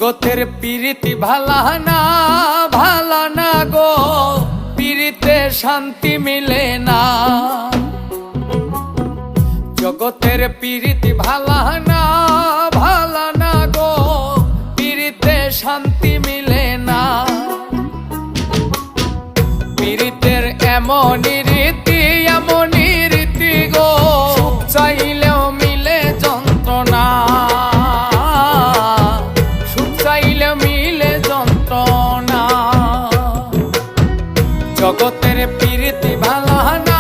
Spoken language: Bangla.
জগতের পীরিতি ভালা না গো, পীরিতে শান্তি মিলে না। জগতের পীরিতি ভালা না গো, পীরিতে শান্তি মিলে না। পীরিতের এমনই রীতি গো, সুখ চাইলেও মিলে যন্ত্রণা, সুখ চাইলে মিলে যন্ত্রণা। জগতের পীরিতি ভালা না